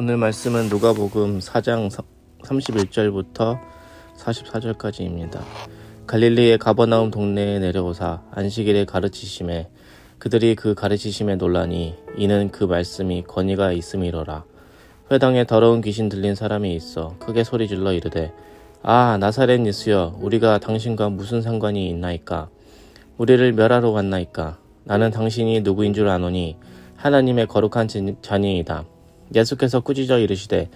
오늘 말씀은 누가복음 4장 31절부터 44절까지입니다. 갈릴리의 가버나움 동네에 내려오사 안식일에 가르치심에 그들이 그 가르치심에 놀라니 이는 그 말씀이 권위가 있음이로라. 회당에 더러운 귀신 들린 사람이 있어 크게 소리질러 이르되 아 나사렛 예수여 우리가 당신과 무슨 상관이 있나이까? 우리를 멸하러 왔나이까? 나는 당신이 누구인 줄 아노니 하나님의 거룩한 자니이다. 예수께서 꾸짖어 이르시되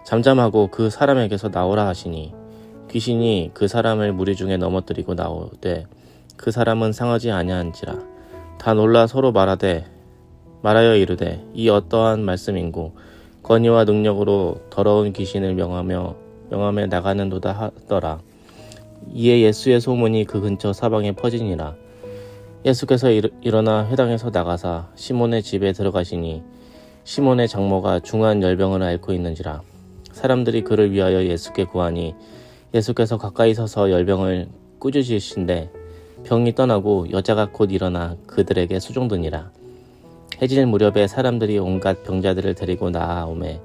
잠잠하고 그 사람에게서 나오라 하시니 귀신이 그 사람을 무리 중에 넘어뜨리고 나오되 그 사람은 상하지 아니한지라. 다 놀라 서로 말하여 이르되 이 어떠한 말씀인고 권위와 능력으로 더러운 귀신을 명하며 나가는도다 하더라. 이에 예수의 소문이 그 근처 사방에 퍼지니라. 예수께서 일어나 회당에서 나가사 시몬의 집에 들어가시니 시몬의 장모가 중한 열병을 앓고 있는지라. 사람들이 그를 위하여 예수께 구하니 예수께서 가까이 서서 열병을 꾸짖으신데 병이 떠나고 여자가 곧 일어나 그들에게 수종드니라. 해질 무렵에 사람들이 온갖 병자들을 데리고 나아오매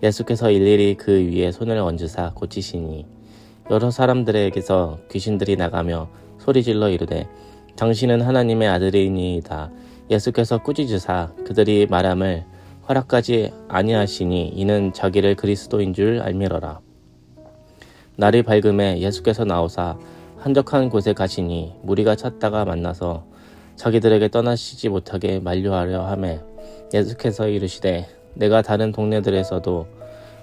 예수께서 일일이 그 위에 손을 얹으사 고치시니 여러 사람들에게서 귀신들이 나가며 소리질러 이르되 당신은 하나님의 아들이니이다. 예수께서 꾸짖으사 그들이 말함을 허락하지 아니하시니 이는 자기를 그리스도인 줄 알미러라. 날이 밝음에 예수께서 나오사 한적한 곳에 가시니 무리가 찾다가 만나서 자기들에게 떠나시지 못하게 만류하려 하매 예수께서 이르시되 내가 다른 동네들에서도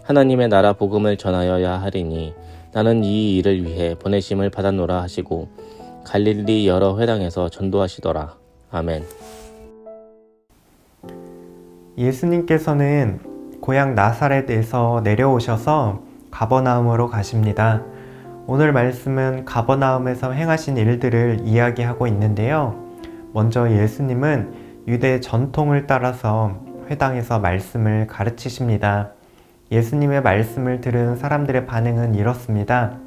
하나님의 나라 복음을 전하여야 하리니 나는 이 일을 위해 보내심을 받았노라 하시고 갈릴리 여러 회당에서 전도하시더라. 아멘. 예수님께서는 고향 나사렛에서 내려오셔서 가버나움으로 가십니다. 오늘 말씀은 가버나움에서 행하신 일들을 이야기하고 있는데요. 먼저 예수님은 유대 전통을 따라서 회당에서 말씀을 가르치십니다. 예수님의 말씀을 들은 사람들의 반응은 이렇습니다.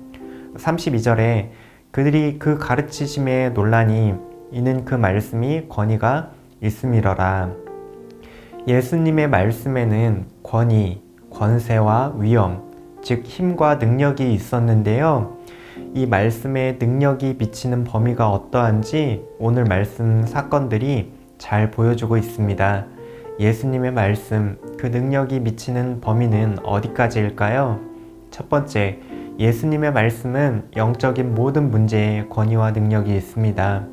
32절에 그들이 그 가르치심에 놀라니 이는 그 말씀이 권위가 있음이러라. 예수님의 말씀에는 권위, 권세와 위엄, 즉 힘과 능력이 있었는데요. 이 말씀의 능력이 미치는 범위가 어떠한지 오늘 말씀 사건들이 잘 보여주고 있습니다. 예수님의 말씀, 그 능력이 미치는 범위는 어디까지일까요? 첫 번째, 예수님의 말씀은 영적인 모든 문제에 권위와 능력이 있습니다.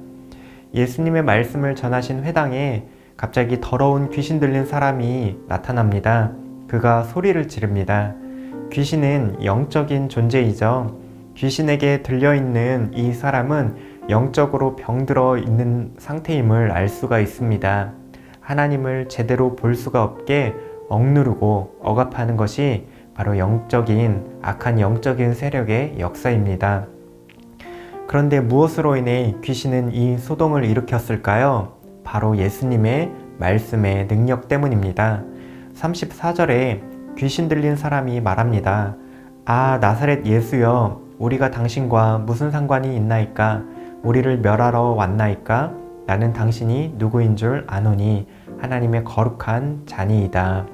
예수님의 말씀을 전하신 회당에 갑자기 더러운 귀신 들린 사람이 나타납니다. 그가 소리를 지릅니다. 귀신은 영적인 존재이죠. 귀신에게 들려있는 이 사람은 영적으로 병들어 있는 상태임을 알 수가 있습니다. 하나님을 제대로 볼 수가 없게 억누르고 억압하는 것이 바로 악한 영적인 세력의 역사입니다. 그런데 무엇으로 인해 귀신은 이 소동을 일으켰을까요? 바로 예수님의 말씀의 능력 때문입니다. 34절에 귀신 들린 사람이 말합니다. 아 나사렛 예수여 우리가 당신과 무슨 상관이 있나이까? 우리를 멸하러 왔나이까? 나는 당신이 누구인 줄 아노니 하나님의 거룩한 자니이다.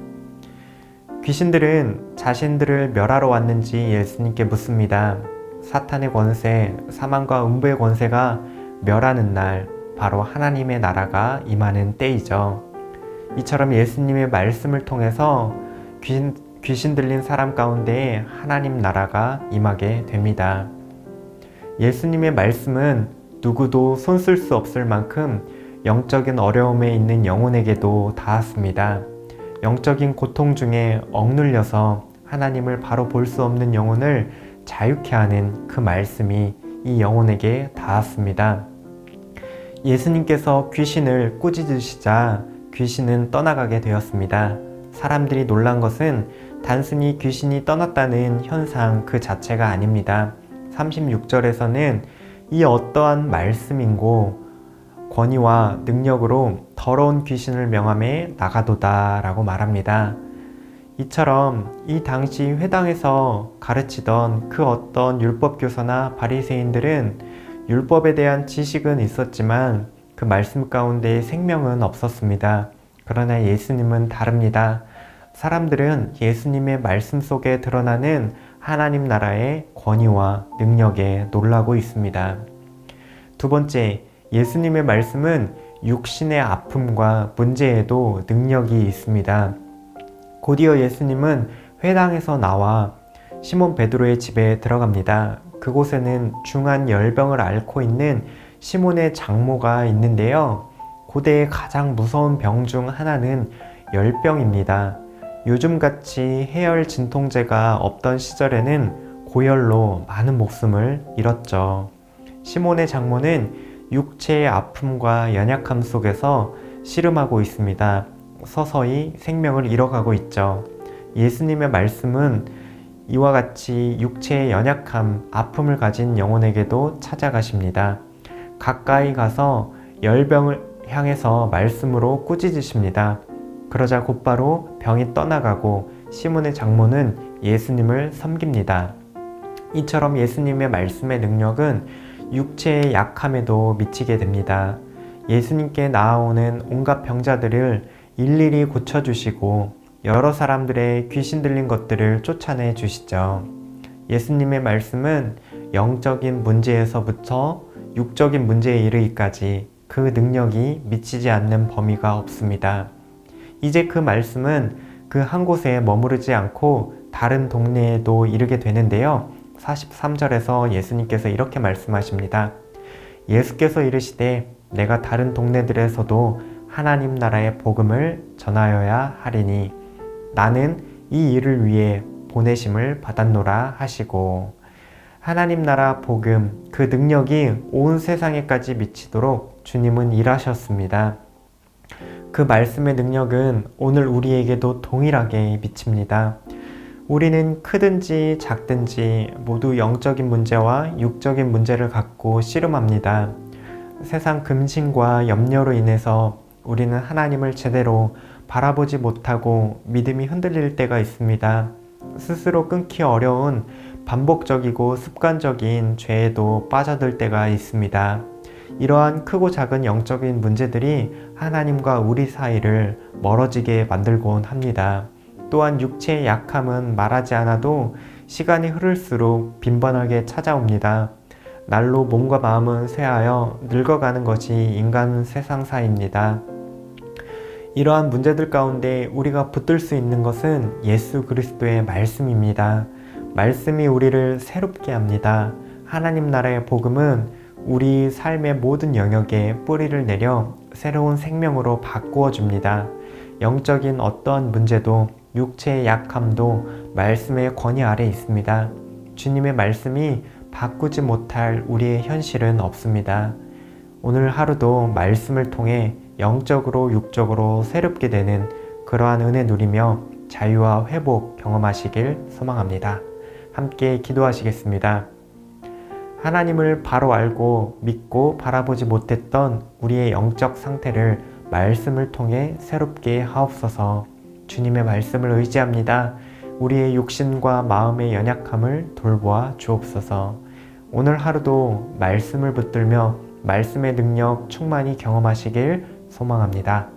귀신들은 자신들을 멸하러 왔는지 예수님께 묻습니다. 사탄의 권세, 사망과 음부의 권세가 멸하는 날, 바로 하나님의 나라가 임하는 때이죠. 이처럼 예수님의 말씀을 통해서 귀신 들린 사람 가운데 하나님 나라가 임하게 됩니다. 예수님의 말씀은 누구도 손쓸 수 없을 만큼 영적인 어려움에 있는 영혼에게도 닿았습니다. 영적인 고통 중에 억눌려서 하나님을 바로 볼 수 없는 영혼을 자유케 하는 그 말씀이 이 영혼에게 닿았습니다. 예수님께서 귀신을 꾸짖으시자 귀신은 떠나가게 되었습니다. 사람들이 놀란 것은 단순히 귀신이 떠났다는 현상 그 자체가 아닙니다. 36절에서는 이 어떠한 말씀인고 권위와 능력으로 더러운 귀신을 명함에 나가도다 라고 말합니다. 이처럼 이 당시 회당에서 가르치던 그 어떤 율법교사나 바리새인들은 율법에 대한 지식은 있었지만 그 말씀 가운데 생명은 없었습니다. 그러나 예수님은 다릅니다. 사람들은 예수님의 말씀 속에 드러나는 하나님 나라의 권위와 능력에 놀라고 있습니다. 두 번째, 예수님의 말씀은 육신의 아픔과 문제에도 능력이 있습니다. 곧이어 예수님은 회당에서 나와 시몬 베드로의 집에 들어갑니다. 그곳에는 중한 열병을 앓고 있는 시몬의 장모가 있는데요. 고대의 가장 무서운 병 중 하나는 열병입니다. 요즘같이 해열 진통제가 없던 시절에는 고열로 많은 목숨을 잃었죠. 시몬의 장모는 육체의 아픔과 연약함 속에서 씨름하고 있습니다. 서서히 생명을 잃어가고 있죠. 예수님의 말씀은 이와 같이 육체의 연약함, 아픔을 가진 영혼에게도 찾아가십니다. 가까이 가서 열병을 향해서 말씀으로 꾸짖으십니다. 그러자 곧바로 병이 떠나가고 시몬의 장모는 예수님을 섬깁니다. 이처럼 예수님의 말씀의 능력은 육체의 약함에도 미치게 됩니다. 예수님께 나아오는 온갖 병자들을 일일이 고쳐주시고 여러 사람들의 귀신 들린 것들을 쫓아내 주시죠. 예수님의 말씀은 영적인 문제에서부터 육적인 문제에 이르기까지 그 능력이 미치지 않는 범위가 없습니다. 이제 그 말씀은 그 한 곳에 머무르지 않고 다른 동네에도 이르게 되는데요. 43절에서 예수님께서 이렇게 말씀하십니다. 예수께서 이르시되 내가 다른 동네들에서도 하나님 나라의 복음을 전하여야 하리니 나는 이 일을 위해 보내심을 받았노라 하시고, 하나님 나라 복음, 그 능력이 온 세상에까지 미치도록 주님은 일하셨습니다. 그 말씀의 능력은 오늘 우리에게도 동일하게 미칩니다. 우리는 크든지 작든지 모두 영적인 문제와 육적인 문제를 갖고 씨름합니다. 세상 근심과 염려로 인해서 우리는 하나님을 제대로 바라보지 못하고 믿음이 흔들릴 때가 있습니다. 스스로 끊기 어려운 반복적이고 습관적인 죄에도 빠져들 때가 있습니다. 이러한 크고 작은 영적인 문제들이 하나님과 우리 사이를 멀어지게 만들곤 합니다. 또한 육체의 약함은 말하지 않아도 시간이 흐를수록 빈번하게 찾아옵니다. 날로 몸과 마음은 쇠하여 늙어가는 것이 인간 세상사입니다. 이러한 문제들 가운데 우리가 붙들 수 있는 것은 예수 그리스도의 말씀입니다. 말씀이 우리를 새롭게 합니다. 하나님 나라의 복음은 우리 삶의 모든 영역에 뿌리를 내려 새로운 생명으로 바꾸어 줍니다. 영적인 어떠한 문제도 육체의 약함도 말씀의 권위 아래 있습니다. 주님의 말씀이 바꾸지 못할 우리의 현실은 없습니다. 오늘 하루도 말씀을 통해 영적으로 육적으로 새롭게 되는 그러한 은혜 누리며 자유와 회복 경험하시길 소망합니다. 함께 기도하시겠습니다. 하나님을 바로 알고 믿고 바라보지 못했던 우리의 영적 상태를 말씀을 통해 새롭게 하옵소서. 주님의 말씀을 의지합니다. 우리의 육신과 마음의 연약함을 돌보아 주옵소서. 오늘 하루도 말씀을 붙들며 말씀의 능력 충만히 경험하시길 소망합니다.